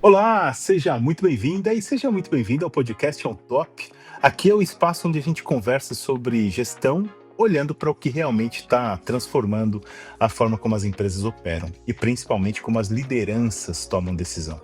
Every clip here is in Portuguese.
Olá, seja muito bem-vinda e seja muito bem-vindo ao podcast On Top. Aqui é o espaço onde a gente conversa sobre gestão, olhando para o que realmente está transformando a forma como as empresas operam e principalmente como as lideranças tomam decisão.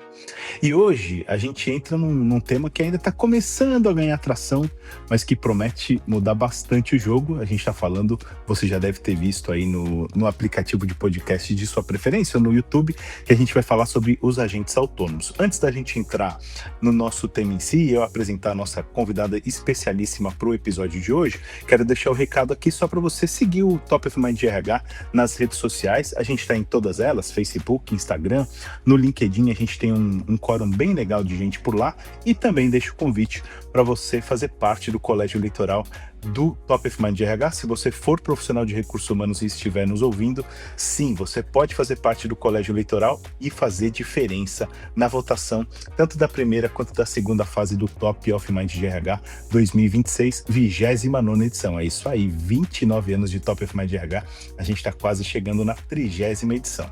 E hoje a gente entra num tema que ainda está começando a ganhar atração, mas que promete mudar bastante o jogo. A gente está falando, você já deve ter visto aí no aplicativo de podcast de sua preferência, ou no YouTube, que a gente vai falar sobre os agentes autônomos. Antes da gente entrar no nosso tema em si e eu apresentar a nossa convidada especialíssima para o episódio de hoje, quero deixar o recado aqui só para você seguir o Top of Mind RH nas redes sociais. A gente está em todas elas, Facebook, Instagram, no LinkedIn a gente tem um quórum bem legal de gente por lá, e também deixo o convite para você fazer parte do colégio eleitoral do Top of Mind RH. Se você for profissional de recursos humanos e estiver nos ouvindo, sim, você pode fazer parte do colégio eleitoral e fazer diferença na votação, tanto da primeira quanto da segunda fase do Top of Mind RH 2026, 29ª edição. É isso aí, 29 anos de Top of Mind RH, a gente está quase chegando na 30ª edição.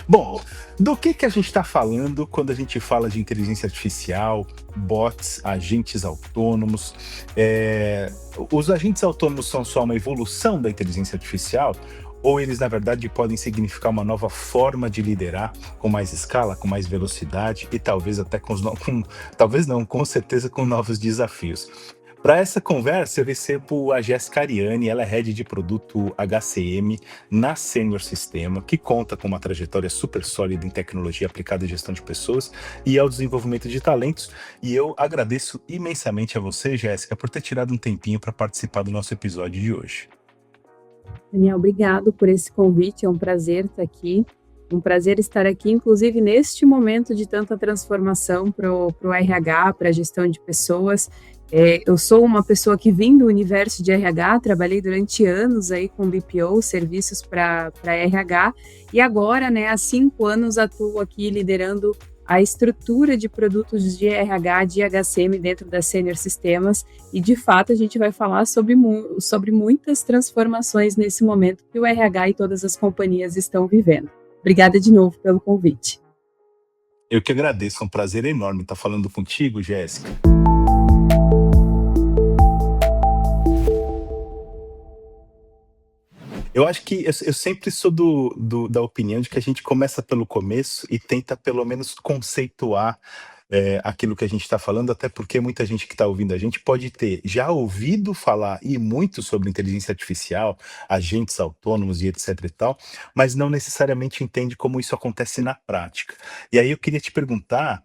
Bom, do que a gente está falando quando a gente fala de inteligência artificial, bots, agentes autônomos? Os agentes autônomos são só uma evolução da inteligência artificial? Ou eles, na verdade, podem significar uma nova forma de liderar, com mais escala, com mais velocidade e talvez até com certeza com novos desafios? Para essa conversa, eu recebo a Jéssica Ariani, ela é head de produto HCM na Senior Sistema, que conta com uma trajetória super sólida em tecnologia aplicada à gestão de pessoas e ao desenvolvimento de talentos. E eu agradeço imensamente a você, Jéssica, por ter tirado um tempinho para participar do nosso episódio de hoje. Daniel, obrigado por esse convite, é um prazer estar aqui. Um prazer estar aqui, inclusive neste momento de tanta transformação para o RH, para a gestão de pessoas. Eu sou uma pessoa que vim do universo de RH, trabalhei durante anos aí com BPO, serviços para RH, e agora, há 5 anos atuo aqui liderando a estrutura de produtos de RH, de HCM dentro da Senior Sistemas, e de fato a gente vai falar sobre muitas transformações nesse momento que o RH e todas as companhias estão vivendo. Obrigada de novo pelo convite. Eu que agradeço, é um prazer enorme estar falando contigo, Jéssica. Eu acho que eu sempre sou da opinião de que a gente começa pelo começo e tenta pelo menos conceituar aquilo que a gente está falando, até porque muita gente que está ouvindo a gente pode ter já ouvido falar e muito sobre inteligência artificial, agentes autônomos e etc e tal, mas não necessariamente entende como isso acontece na prática. E aí eu queria te perguntar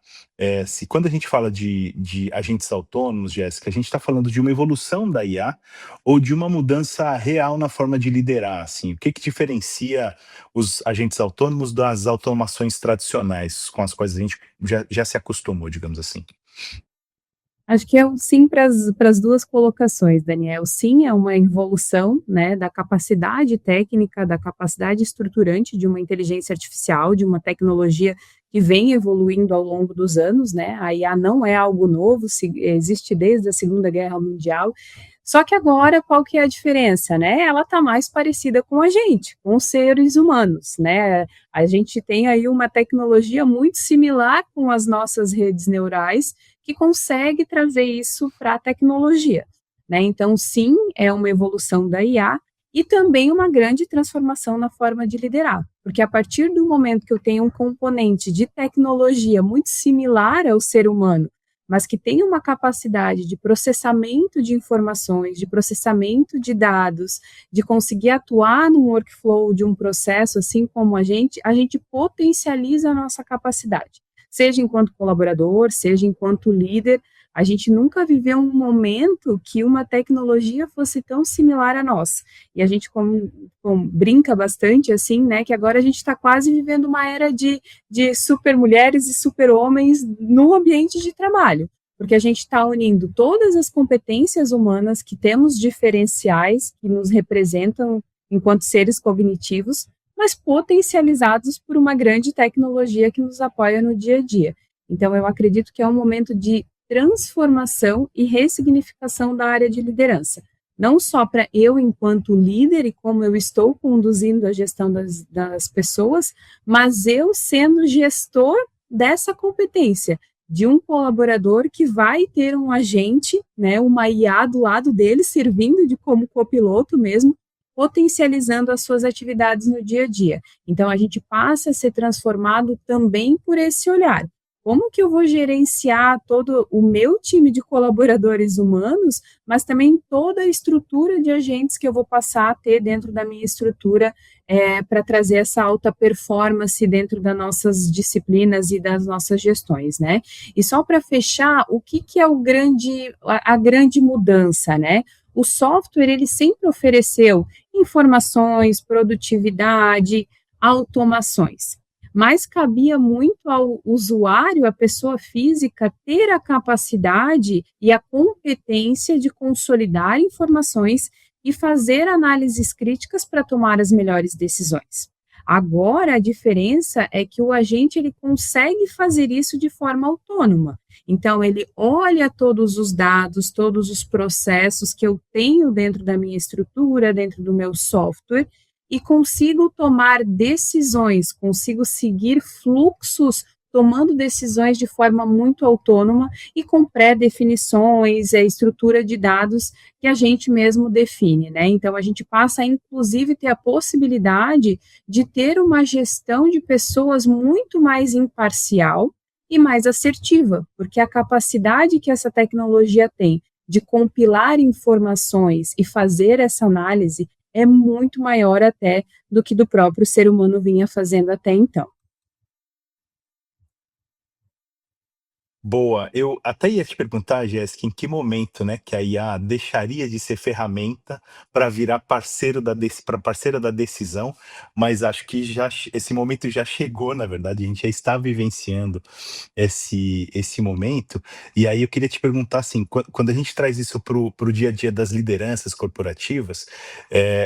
se quando a gente fala de agentes autônomos, Jéssica, a gente está falando de uma evolução da IA ou de uma mudança real na forma de liderar, assim? O que diferencia os agentes autônomos das automações tradicionais com as quais a gente já se acostumou, digamos assim? Acho que é um sim para as duas colocações, Daniel. Sim, é uma evolução, da capacidade técnica, da capacidade estruturante de uma inteligência artificial, de uma tecnologia que vem evoluindo ao longo dos anos, A IA não é algo novo, existe desde a Segunda Guerra Mundial. Só que agora, qual que é a diferença, Ela está mais parecida com a gente, com os seres humanos, A gente tem aí uma tecnologia muito similar com as nossas redes neurais, que consegue trazer isso para a tecnologia, Então, sim, é uma evolução da IA e também uma grande transformação na forma de liderar, porque a partir do momento que eu tenho um componente de tecnologia muito similar ao ser humano, mas que tem uma capacidade de processamento de informações, de processamento de dados, de conseguir atuar no workflow de um processo, assim como a gente potencializa a nossa capacidade, seja enquanto colaborador, seja enquanto líder. A gente nunca viveu um momento que uma tecnologia fosse tão similar à nossa. E a gente brinca bastante, assim, que agora a gente está quase vivendo uma era de super mulheres e super homens no ambiente de trabalho, porque a gente está unindo todas as competências humanas que temos diferenciais, que nos representam enquanto seres cognitivos, mas potencializados por uma grande tecnologia que nos apoia no dia a dia. Então, eu acredito que é um momento de transformação e ressignificação da área de liderança. Não só para eu, enquanto líder, e como eu estou conduzindo a gestão das pessoas, mas eu sendo gestor dessa competência, de um colaborador que vai ter um agente, né, uma IA do lado dele, servindo de como copiloto mesmo, potencializando as suas atividades no dia a dia. Então, a gente passa a ser transformado também por esse olhar. Como que eu vou gerenciar todo o meu time de colaboradores humanos, mas também toda a estrutura de agentes que eu vou passar a ter dentro da minha estrutura para trazer essa alta performance dentro das nossas disciplinas e das nossas gestões, né? E só para fechar, o que, que é a grande mudança, né? O software, ele sempre ofereceu informações, produtividade, automações, mas cabia muito ao usuário, à pessoa física, ter a capacidade e a competência de consolidar informações e fazer análises críticas para tomar as melhores decisões. Agora, a diferença é que o agente ele consegue fazer isso de forma autônoma. Então, ele olha todos os dados, todos os processos que eu tenho dentro da minha estrutura, dentro do meu software, e consigo tomar decisões, consigo seguir fluxos, tomando decisões de forma muito autônoma e com pré-definições, estrutura de dados que a gente mesmo define, né? Então, a gente passa a, inclusive, ter a possibilidade de ter uma gestão de pessoas muito mais imparcial e mais assertiva, porque a capacidade que essa tecnologia tem de compilar informações e fazer essa análise é muito maior até do que do próprio ser humano vinha fazendo até então. Boa. Eu até ia te perguntar, Jéssica, em que momento, né, que a IA deixaria de ser ferramenta para virar parceira da decisão, mas acho que esse momento já chegou, na verdade, a gente já está vivenciando esse momento. E aí eu queria te perguntar assim, quando a gente traz isso para o dia a dia das lideranças corporativas,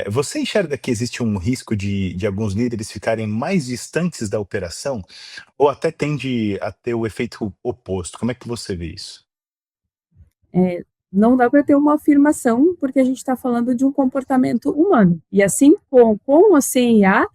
você enxerga que existe um risco de alguns líderes ficarem mais distantes da operação? Ou até tende a ter o efeito oposto? Como é que você vê isso? Não dá para ter uma afirmação, porque a gente está falando de um comportamento humano. E assim, com ou sem IA,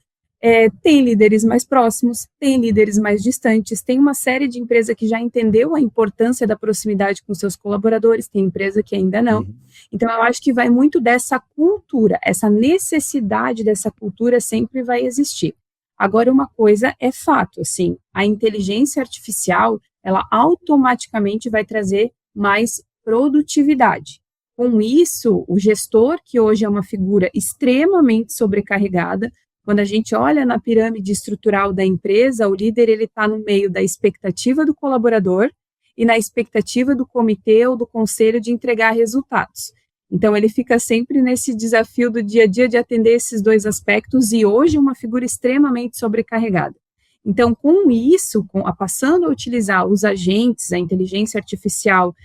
tem líderes mais próximos, tem líderes mais distantes, tem uma série de empresas que já entendeu a importância da proximidade com seus colaboradores, tem empresa que ainda não. Uhum. Então, eu acho que vai muito dessa cultura, essa necessidade dessa cultura sempre vai existir. Agora, uma coisa é fato, assim, a inteligência artificial, ela automaticamente vai trazer mais produtividade. Com isso, o gestor, que hoje é uma figura extremamente sobrecarregada, quando a gente olha na pirâmide estrutural da empresa, o líder ele está no meio da expectativa do colaborador e na expectativa do comitê ou do conselho de entregar resultados. Então, ele fica sempre nesse desafio do dia a dia de atender esses dois aspectos e hoje uma figura extremamente sobrecarregada. Então, com isso, passando a utilizar os agentes, a inteligência artificial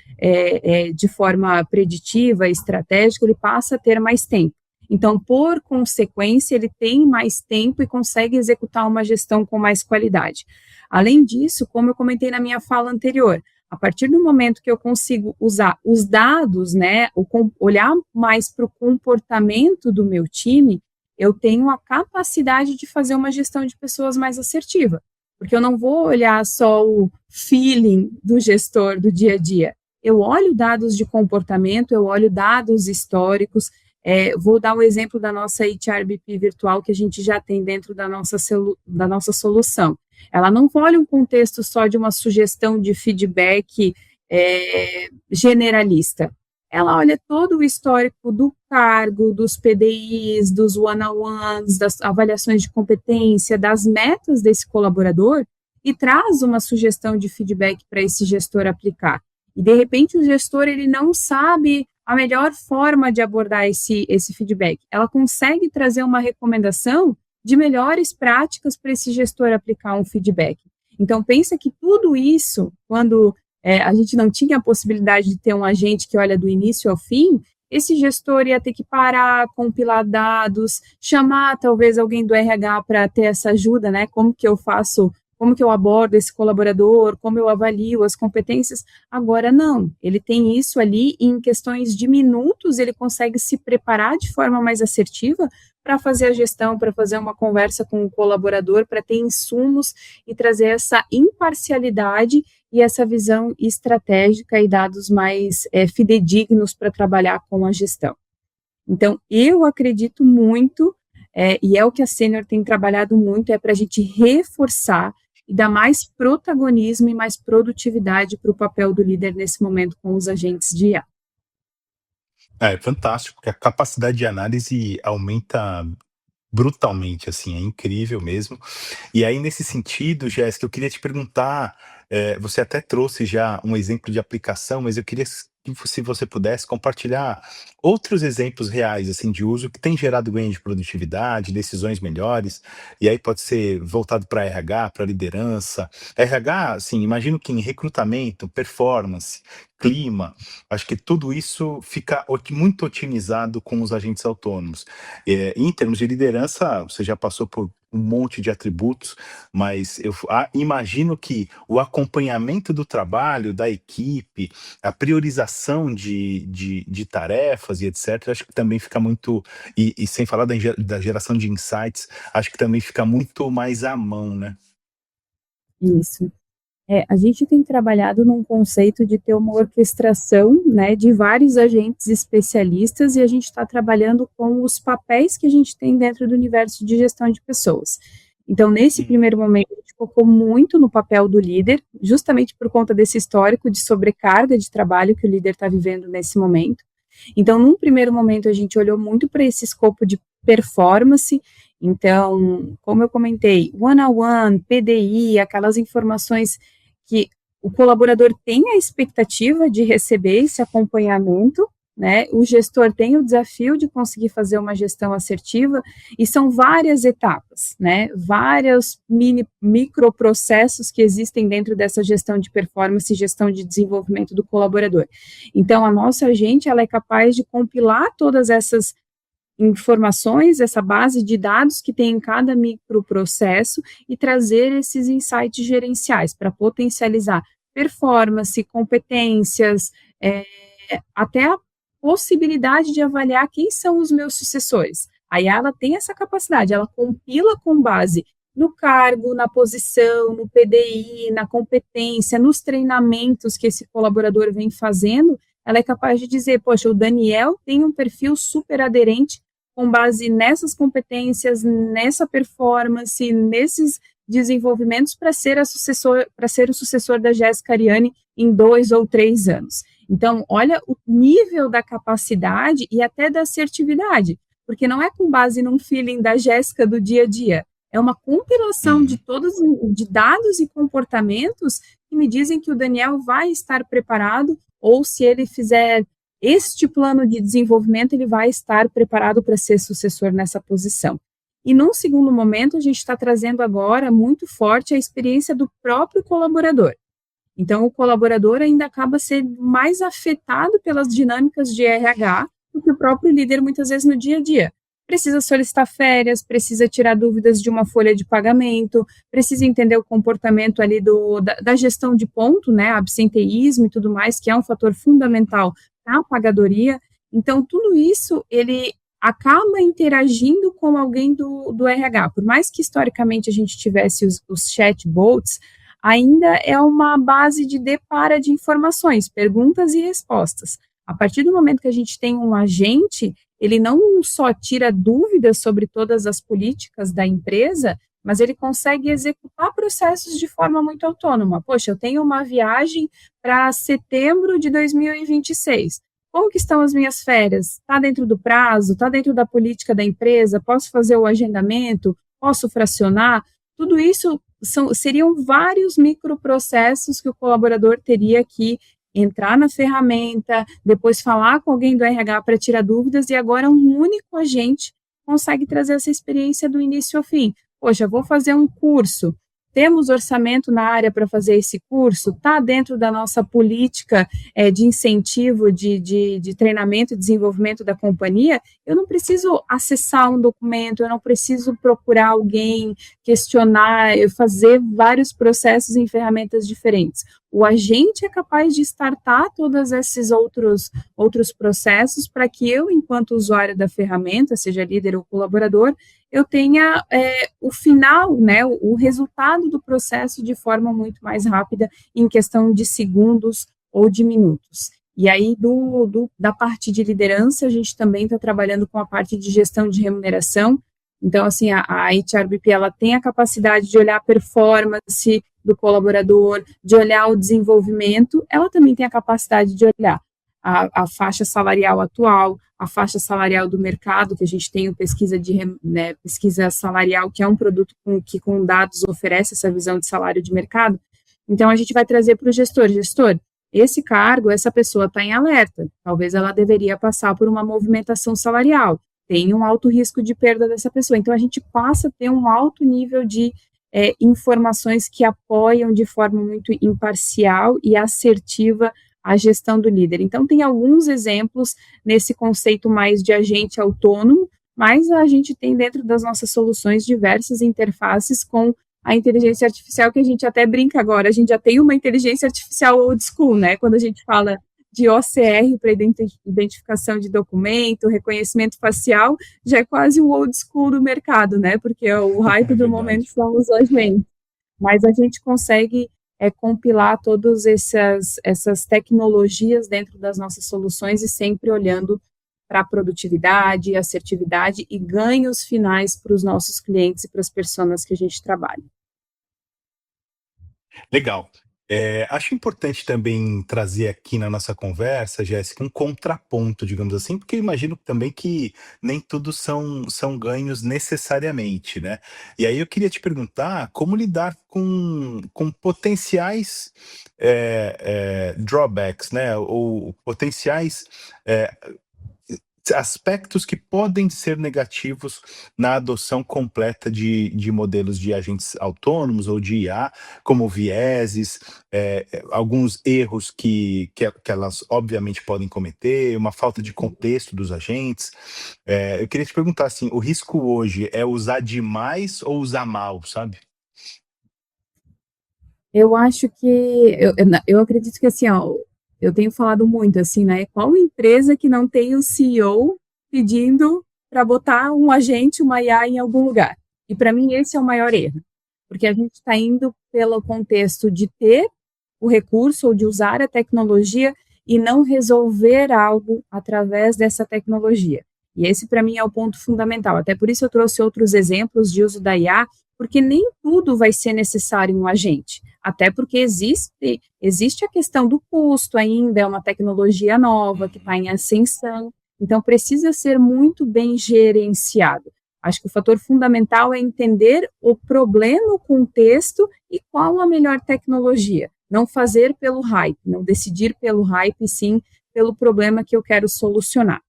de forma preditiva, estratégica, ele passa a ter mais tempo. Então, por consequência, ele tem mais tempo e consegue executar uma gestão com mais qualidade. Além disso, como eu comentei na minha fala anterior, a partir do momento que eu consigo usar os dados, né, olhar mais para o comportamento do meu time, eu tenho a capacidade de fazer uma gestão de pessoas mais assertiva, porque eu não vou olhar só o feeling do gestor do dia a dia. Eu olho dados de comportamento, eu olho dados históricos. Vou dar um exemplo da nossa HRBP virtual que a gente já tem dentro da nossa solução. Ela não olha um contexto só de uma sugestão de feedback generalista. Ela olha todo o histórico do cargo, dos PDIs, dos one-on-ones, das avaliações de competência, das metas desse colaborador e traz uma sugestão de feedback para esse gestor aplicar. E, de repente, o gestor ele não sabe a melhor forma de abordar esse feedback. Ela consegue trazer uma recomendação de melhores práticas para esse gestor aplicar um feedback. Então, pensa que tudo isso, quando a gente não tinha a possibilidade de ter um agente que olha do início ao fim, esse gestor ia ter que parar, compilar dados, chamar talvez alguém do RH para ter essa ajuda, né? Como que eu faço como que eu abordo esse colaborador, como eu avalio as competências. Agora não, ele tem isso ali e em questões de minutos ele consegue se preparar de forma mais assertiva para fazer a gestão, para fazer uma conversa com o colaborador, para ter insumos e trazer essa imparcialidade e essa visão estratégica e dados mais fidedignos para trabalhar com a gestão. Então, eu acredito muito, e é o que a Sênior tem trabalhado muito, é para a gente reforçar e dar mais protagonismo e mais produtividade para o papel do líder nesse momento com os agentes de IA. É fantástico, porque a capacidade de análise aumenta brutalmente, assim, é incrível mesmo. E aí, nesse sentido, Jéssica, eu queria te perguntar, você até trouxe já um exemplo de aplicação, mas eu queria se você pudesse compartilhar outros exemplos reais, assim, de uso que tem gerado ganho de produtividade, decisões melhores, e aí pode ser voltado para RH, para liderança. RH, assim, imagino que em recrutamento, performance, clima, acho que tudo isso fica muito otimizado com os agentes autônomos. Em termos de liderança, você já passou por um monte de atributos, mas eu imagino que o acompanhamento do trabalho, da equipe, a priorização de tarefas e etc., acho que também fica muito. E sem falar da geração de insights, acho que também fica muito mais à mão, né? Isso. A gente tem trabalhado num conceito de ter uma orquestração, né, de vários agentes especialistas e a gente está trabalhando com os papéis que a gente tem dentro do universo de gestão de pessoas. Então, nesse Uhum. primeiro momento, a gente focou muito no papel do líder, justamente por conta desse histórico de sobrecarga de trabalho que o líder está vivendo nesse momento. Então, num primeiro momento, a gente olhou muito para esse escopo de performance. Então, como eu comentei, one-on-one, PDI, aquelas informações que o colaborador tem a expectativa de receber esse acompanhamento, né? O gestor tem o desafio de conseguir fazer uma gestão assertiva, e são várias etapas, né? Vários microprocessos que existem dentro dessa gestão de performance e gestão de desenvolvimento do colaborador. Então, a nossa agente, ela é capaz de compilar todas essas informações, essa base de dados que tem em cada microprocesso e trazer esses insights gerenciais para potencializar performance, competências, até a possibilidade de avaliar quem são os meus sucessores. Aí ela tem essa capacidade, ela compila com base no cargo, na posição, no PDI, na competência, nos treinamentos que esse colaborador vem fazendo, ela é capaz de dizer, poxa, o Daniel tem um perfil super aderente com base nessas competências, nessa performance, nesses desenvolvimentos para ser o sucessor da Jéssica Ariane em 2 ou 3 anos. Então, olha o nível da capacidade e até da assertividade, porque não é com base num feeling da Jéssica do dia a dia, é uma compilação de todos de dados e comportamentos que me dizem que o Daniel vai estar preparado, ou se ele fizer este plano de desenvolvimento, ele vai estar preparado para ser sucessor nessa posição. E num segundo momento, a gente está trazendo agora muito forte a experiência do próprio colaborador. Então, o colaborador ainda acaba sendo mais afetado pelas dinâmicas de RH do que o próprio líder, muitas vezes, no dia a dia. Precisa solicitar férias, precisa tirar dúvidas de uma folha de pagamento, precisa entender o comportamento ali da gestão de ponto, né, absenteísmo e tudo mais, que é um fator fundamental na pagadoria. Então, tudo isso, ele acaba interagindo com alguém do RH. Por mais que, historicamente, a gente tivesse os chatbots, ainda é uma base de depara de informações, perguntas e respostas. A partir do momento que a gente tem um agente, ele não só tira dúvidas sobre todas as políticas da empresa, mas ele consegue executar processos de forma muito autônoma. Poxa, eu tenho uma viagem para setembro de 2026. Como que estão as minhas férias? Está dentro do prazo? Está dentro da política da empresa? Posso fazer o agendamento? Posso fracionar? Tudo isso seriam vários microprocessos que o colaborador teria que entrar na ferramenta, depois falar com alguém do RH para tirar dúvidas, e agora um único agente consegue trazer essa experiência do início ao fim. Poxa, vou fazer um curso, temos orçamento na área para fazer esse curso? Está dentro da nossa política de incentivo, de treinamento e desenvolvimento da companhia? Eu não preciso acessar um documento, eu não preciso procurar alguém, questionar, fazer vários processos em ferramentas diferentes. O agente é capaz de startar todos esses outros processos para que eu, enquanto usuário da ferramenta, seja líder ou colaborador, eu tenha o final, né, o resultado do processo de forma muito mais rápida, em questão de segundos ou de minutos. E aí, da parte de liderança, a gente também está trabalhando com a parte de gestão de remuneração. Então, assim, a HRBP, ela tem a capacidade de olhar a performance do colaborador, de olhar o desenvolvimento, ela também tem a capacidade de olhar a faixa salarial atual, a faixa salarial do mercado, que a gente tem o pesquisa salarial, que é um produto que com dados oferece essa visão de salário de mercado. Então, a gente vai trazer para o gestor, esse cargo, essa pessoa está em alerta, talvez ela deveria passar por uma movimentação salarial, tem um alto risco de perda dessa pessoa. Então, a gente passa a ter um alto nível de informações que apoiam de forma muito imparcial e assertiva a gestão do líder. Então, tem alguns exemplos nesse conceito mais de agente autônomo, mas a gente tem dentro das nossas soluções diversas interfaces com a inteligência artificial, que a gente até brinca agora, a gente já tem uma inteligência artificial old school, né? Quando a gente fala de OCR para identificação de documento, reconhecimento facial, já é quase um old school do mercado, né? Porque o hype do momento são os agentes. Mas a gente consegue compilar todas essas tecnologias dentro das nossas soluções e sempre olhando para a produtividade, assertividade e ganhos finais para os nossos clientes e para as pessoas que a gente trabalha. Legal. Acho importante também trazer aqui na nossa conversa, Jéssica, um contraponto, digamos assim, porque eu imagino também que nem tudo são ganhos necessariamente, né? E aí eu queria te perguntar como lidar com potenciais drawbacks, né? Ou potenciais aspectos que podem ser negativos na adoção completa de modelos de agentes autônomos ou de IA, como vieses, alguns erros que elas obviamente podem cometer, uma falta de contexto dos agentes. Eu queria te perguntar assim, o risco hoje é usar demais ou usar mal, sabe? Eu acho que, eu acredito que assim, ó, eu tenho falado muito assim, né? Qual empresa que não tem o CEO pedindo para botar um agente, uma IA em algum lugar? E para mim esse é o maior erro, porque a gente está indo pelo contexto de ter o recurso ou de usar a tecnologia e não resolver algo através dessa tecnologia. E esse para mim é o ponto fundamental. Até por isso eu trouxe outros exemplos de uso da IA, porque nem tudo vai ser necessário um agente. Até porque existe a questão do custo ainda, é uma tecnologia nova que está em ascensão, então precisa ser muito bem gerenciado. Acho que o fator fundamental é entender o problema, o contexto e qual a melhor tecnologia. Não fazer pelo hype, não decidir pelo hype, sim pelo problema que eu quero solucionar.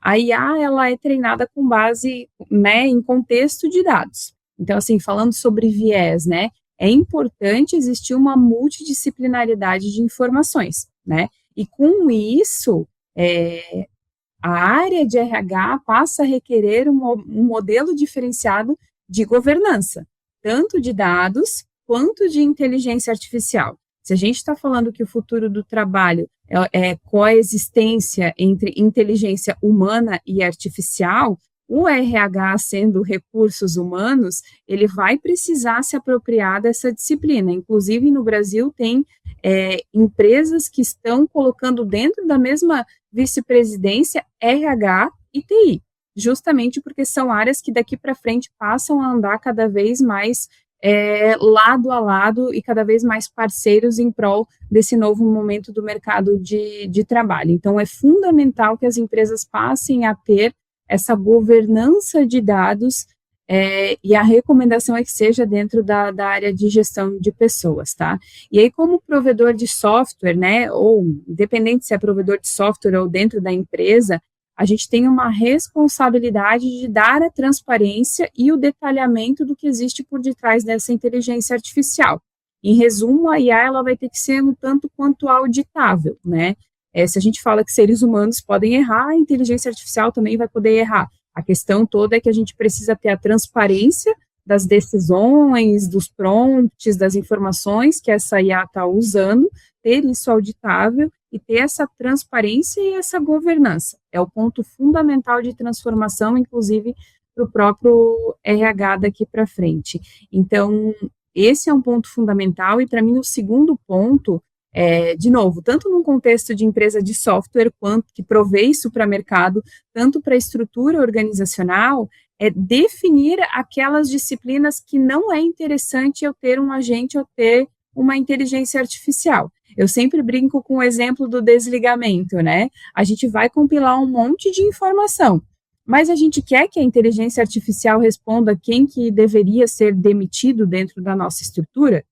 A IA, ela é treinada com base, né, em contexto de dados. Então, assim, falando sobre viés, né, é importante existir uma multidisciplinaridade de informações, né? E com isso, a área de RH passa a requerer um modelo diferenciado de governança, tanto de dados quanto de inteligência artificial. Se a gente está falando que o futuro do trabalho é coexistência entre inteligência humana e artificial, o RH, sendo recursos humanos, ele vai precisar se apropriar dessa disciplina. Inclusive, no Brasil, tem empresas que estão colocando dentro da mesma vice-presidência RH e TI, justamente porque são áreas que daqui para frente passam a andar cada vez mais lado a lado e cada vez mais parceiros em prol desse novo momento do mercado de trabalho. Então, é fundamental que as empresas passem a ter essa governança de dados, e a recomendação é que seja dentro da área de gestão de pessoas, tá? E aí, como provedor de software, né, ou independente se é provedor de software ou dentro da empresa, a gente tem uma responsabilidade de dar a transparência e o detalhamento do que existe por detrás dessa inteligência artificial. Em resumo, a IA ela vai ter que ser um tanto quanto auditável, né? Se a gente fala que seres humanos podem errar, a inteligência artificial também vai poder errar. A questão toda é que a gente precisa ter a transparência das decisões, dos prompts, das informações que essa IA está usando, ter isso auditável e ter essa transparência e essa governança. É o ponto fundamental de transformação, inclusive, para o próprio RH daqui para frente. Então, esse é um ponto fundamental, e para mim o segundo ponto de novo, tanto num contexto de empresa de software, quanto que provê isso para mercado, tanto para a estrutura organizacional, é definir aquelas disciplinas que não é interessante eu ter um agente ou ter uma inteligência artificial. Eu sempre brinco com o exemplo do desligamento, né? A gente vai compilar um monte de informação, mas a gente quer que a inteligência artificial responda quem que deveria ser demitido dentro da nossa estrutura?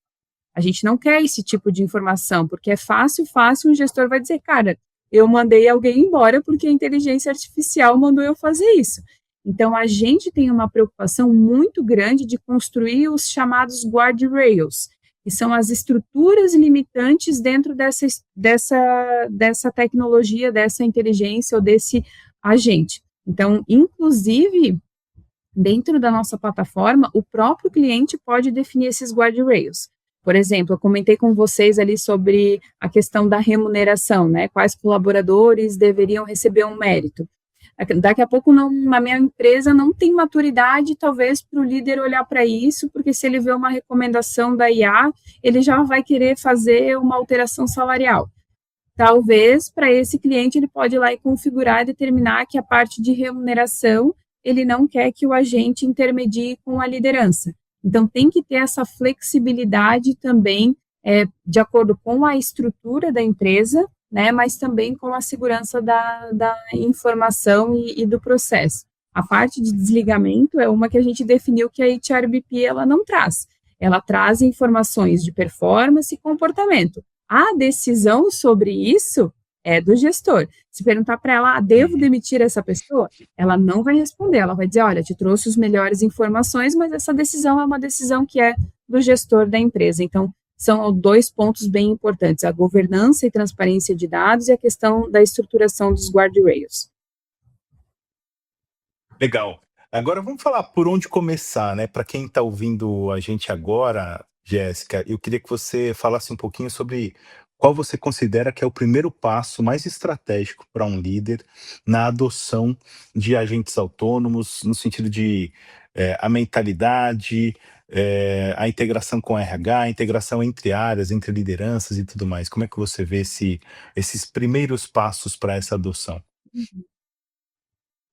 A gente não quer esse tipo de informação, porque é fácil, um gestor vai dizer, cara, eu mandei alguém embora porque a inteligência artificial mandou eu fazer isso. Então, a gente tem uma preocupação muito grande de construir os chamados guardrails, que são as estruturas limitantes dentro dessa tecnologia, dessa inteligência ou desse agente. Então, inclusive, dentro da nossa plataforma, o próprio cliente pode definir esses guardrails. Por exemplo, eu comentei com vocês ali sobre a questão da remuneração, né? Quais colaboradores deveriam receber um mérito. Daqui a pouco, na minha empresa, não tem maturidade, talvez, para o líder olhar para isso, porque se ele vê uma recomendação da IA, ele já vai querer fazer uma alteração salarial. Talvez, para esse cliente, ele pode ir lá e configurar e determinar que a parte de remuneração, ele não quer que o agente intermedie com a liderança. Então, tem que ter essa flexibilidade também, de acordo com a estrutura da empresa, né, mas também com a segurança da informação e do processo. A parte de desligamento é uma que a gente definiu que a HRBP ela não traz. Ela traz informações de performance e comportamento. A decisão sobre isso é do gestor. Se perguntar para ela, devo demitir essa pessoa? Ela não vai responder, ela vai dizer, olha, te trouxe as melhores informações, mas essa decisão é uma decisão que é do gestor da empresa. Então, são 2 pontos bem importantes, a governança e transparência de dados e a questão da estruturação dos guardrails. Legal. Agora vamos falar por onde começar, né? Para quem está ouvindo a gente agora, Jéssica, eu queria que você falasse um pouquinho sobre qual você considera que é o primeiro passo mais estratégico para um líder na adoção de agentes autônomos, no sentido de a mentalidade, a integração com RH, a integração entre áreas, entre lideranças e tudo mais. Como é que você vê esses primeiros passos para essa adoção?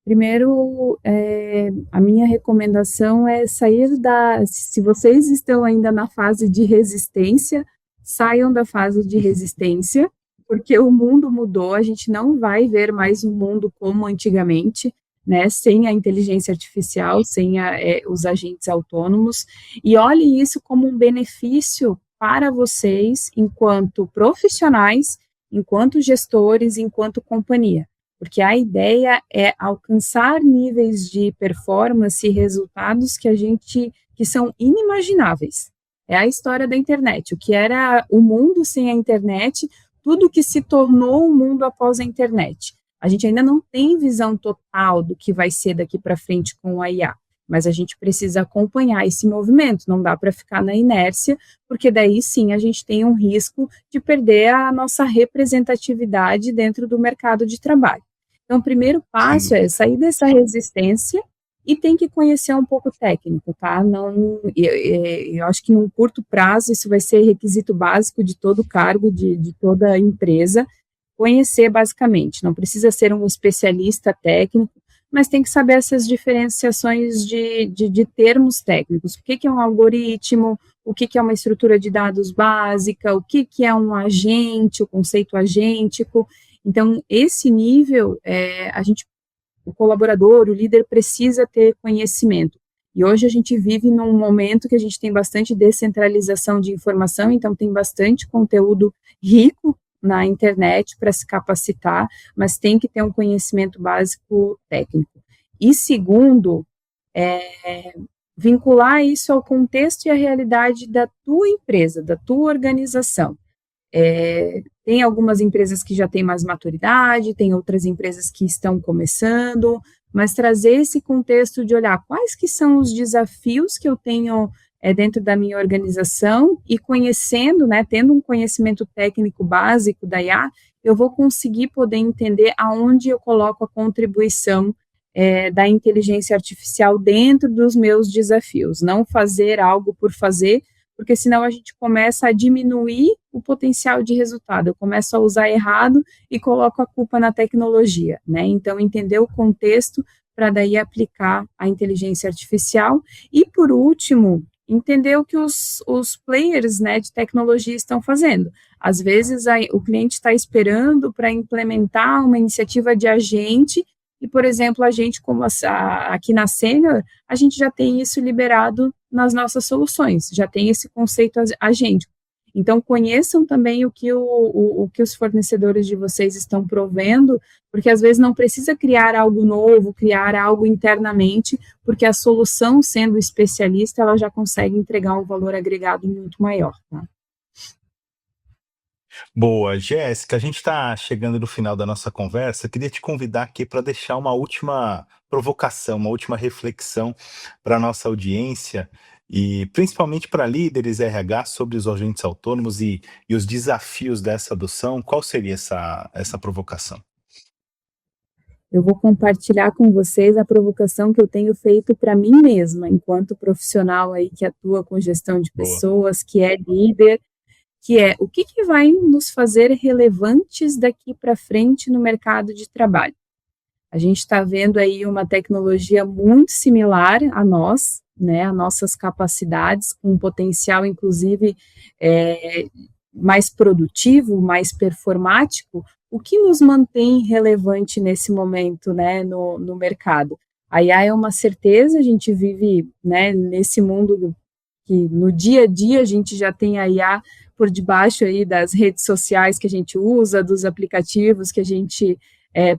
Primeiro, a minha recomendação é sair se vocês estão ainda na fase de resistência, saiam da fase de resistência, porque o mundo mudou, a gente não vai ver mais um mundo como antigamente, né, sem a inteligência artificial, sem os agentes autônomos, e olhe isso como um benefício para vocês, enquanto profissionais, enquanto gestores, enquanto companhia. Porque a ideia é alcançar níveis de performance e resultados que são inimagináveis. É a história da internet, o que era o mundo sem a internet, tudo que se tornou o mundo após a internet. A gente ainda não tem visão total do que vai ser daqui para frente com a IA, mas a gente precisa acompanhar esse movimento, não dá para ficar na inércia, porque daí sim a gente tem um risco de perder a nossa representatividade dentro do mercado de trabalho. Então, o primeiro passo é sair dessa resistência e tem que conhecer um pouco técnico, tá? Eu acho que num curto prazo isso vai ser requisito básico de todo cargo, de toda empresa, conhecer basicamente. Não precisa ser um especialista técnico, mas tem que saber essas diferenciações de termos técnicos. O que é um algoritmo, o que é uma estrutura de dados básica, o que é um agente, o conceito agêntico. Então, esse nível, o colaborador, o líder precisa ter conhecimento. E hoje a gente vive num momento que a gente tem bastante descentralização de informação, então tem bastante conteúdo rico na internet para se capacitar, mas tem que ter um conhecimento básico técnico. E segundo, vincular isso ao contexto e à realidade da tua empresa, da tua organização. Tem algumas empresas que já têm mais maturidade, tem outras empresas que estão começando, mas trazer esse contexto de olhar quais que são os desafios que eu tenho dentro da minha organização e conhecendo, né, tendo um conhecimento técnico básico da IA, eu vou conseguir poder entender aonde eu coloco a contribuição da inteligência artificial dentro dos meus desafios, não fazer algo por fazer, porque senão a gente começa a diminuir o potencial de resultado, eu começo a usar errado e coloco a culpa na tecnologia, né? Então, entender o contexto para daí aplicar a inteligência artificial. E, por último, entender o que os players, né, de tecnologia estão fazendo. Às vezes, o cliente está esperando para implementar uma iniciativa de agente e, por exemplo, a gente, como aqui na Sênior, a gente já tem isso liberado nas nossas soluções, já tem esse conceito agente. Então, conheçam também o que os fornecedores de vocês estão provendo, porque às vezes não precisa criar algo novo, criar algo internamente, porque a solução, sendo especialista, ela já consegue entregar um valor agregado muito maior, tá? Boa, Jéssica, a gente está chegando no final da nossa conversa. Eu queria te convidar aqui para deixar uma última provocação, uma última reflexão para a nossa audiência e principalmente para líderes RH sobre os agentes autônomos e os desafios dessa adoção. Qual seria essa provocação? Eu vou compartilhar com vocês a provocação que eu tenho feito para mim mesma, enquanto profissional aí que atua com gestão de Boa. pessoas, que é líder, que é o que vai nos fazer relevantes daqui para frente no mercado de trabalho. A gente está vendo aí uma tecnologia muito similar a nós, né, a nossas capacidades, com um potencial, inclusive, mais produtivo, mais performático. O que nos mantém relevante nesse momento, né, no mercado? A IA é uma certeza, a gente vive, né, nesse mundo que no dia a dia a gente já tem a IA por debaixo aí das redes sociais que a gente usa, dos aplicativos que a gente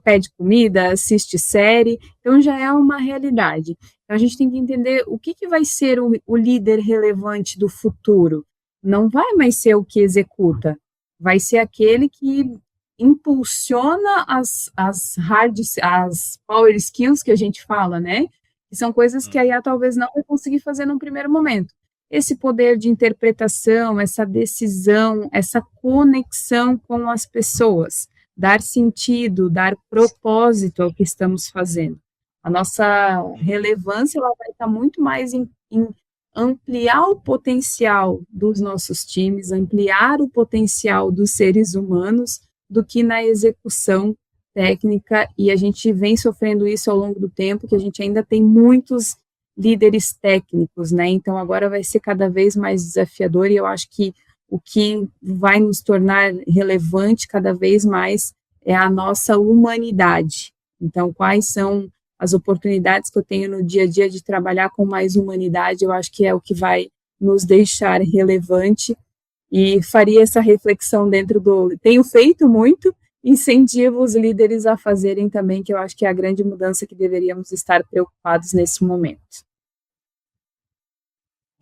pede comida, assiste série, então já é uma realidade. Então a gente tem que entender o que vai ser o líder relevante do futuro. Não vai mais ser o que executa, vai ser aquele que impulsiona as power skills que a gente fala, né? Que são coisas que a IA talvez não vai conseguir fazer num primeiro momento. Esse poder de interpretação, essa decisão, essa conexão com as pessoas, dar sentido, dar propósito ao que estamos fazendo. A nossa relevância ela vai estar muito mais em ampliar o potencial dos nossos times, ampliar o potencial dos seres humanos, do que na execução técnica, e a gente vem sofrendo isso ao longo do tempo, que a gente ainda tem muitos líderes técnicos, né? Então agora vai ser cada vez mais desafiador e eu acho que o que vai nos tornar relevante cada vez mais é a nossa humanidade. Então, quais são as oportunidades que eu tenho no dia a dia de trabalhar com mais humanidade? Eu acho que é o que vai nos deixar relevante e faria essa reflexão dentro do... Tenho feito muito, incentivo os líderes a fazerem também, que eu acho que é a grande mudança que deveríamos estar preocupados nesse momento.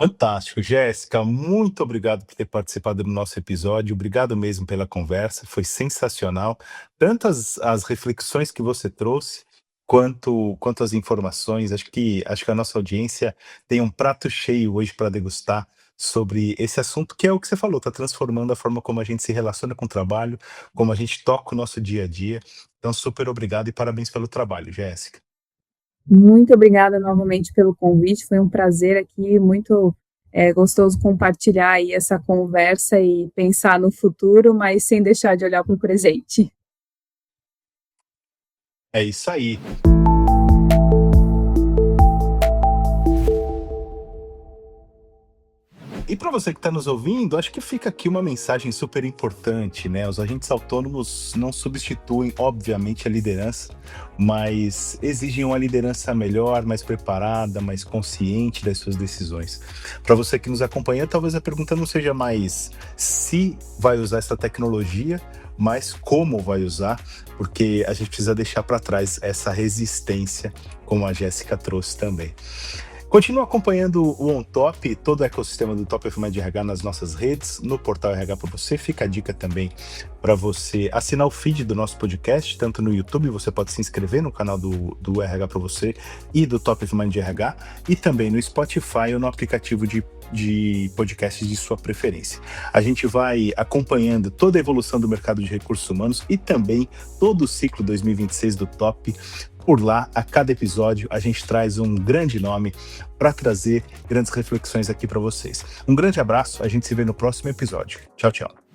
Fantástico, Jéssica, muito obrigado por ter participado do nosso episódio, obrigado mesmo pela conversa, foi sensacional, tanto as reflexões que você trouxe, quanto as informações, acho que a nossa audiência tem um prato cheio hoje para degustar sobre esse assunto, que é o que você falou, está transformando a forma como a gente se relaciona com o trabalho, como a gente toca o nosso dia a dia, então super obrigado e parabéns pelo trabalho, Jéssica. Muito obrigada novamente pelo convite, foi um prazer aqui, muito gostoso compartilhar aí essa conversa e pensar no futuro, mas sem deixar de olhar para o presente. É isso aí. E para você que está nos ouvindo, acho que fica aqui uma mensagem super importante, né? Os agentes autônomos não substituem, obviamente, a liderança, mas exigem uma liderança melhor, mais preparada, mais consciente das suas decisões. Para você que nos acompanha, talvez a pergunta não seja mais se vai usar essa tecnologia, mas como vai usar, porque a gente precisa deixar para trás essa resistência, como a Jéssica trouxe também. Continua acompanhando o OnTop, todo o ecossistema do Top of Mind RH nas nossas redes, no portal RH para você. Fica a dica também para você assinar o feed do nosso podcast, tanto no YouTube, você pode se inscrever no canal do RH para você e do Top of Mind RH, e também no Spotify ou no aplicativo de podcasts de sua preferência. A gente vai acompanhando toda a evolução do mercado de recursos humanos e também todo o ciclo 2026 do Top. Por lá, a cada episódio, a gente traz um grande nome para trazer grandes reflexões aqui para vocês. Um grande abraço, a gente se vê no próximo episódio. Tchau, tchau.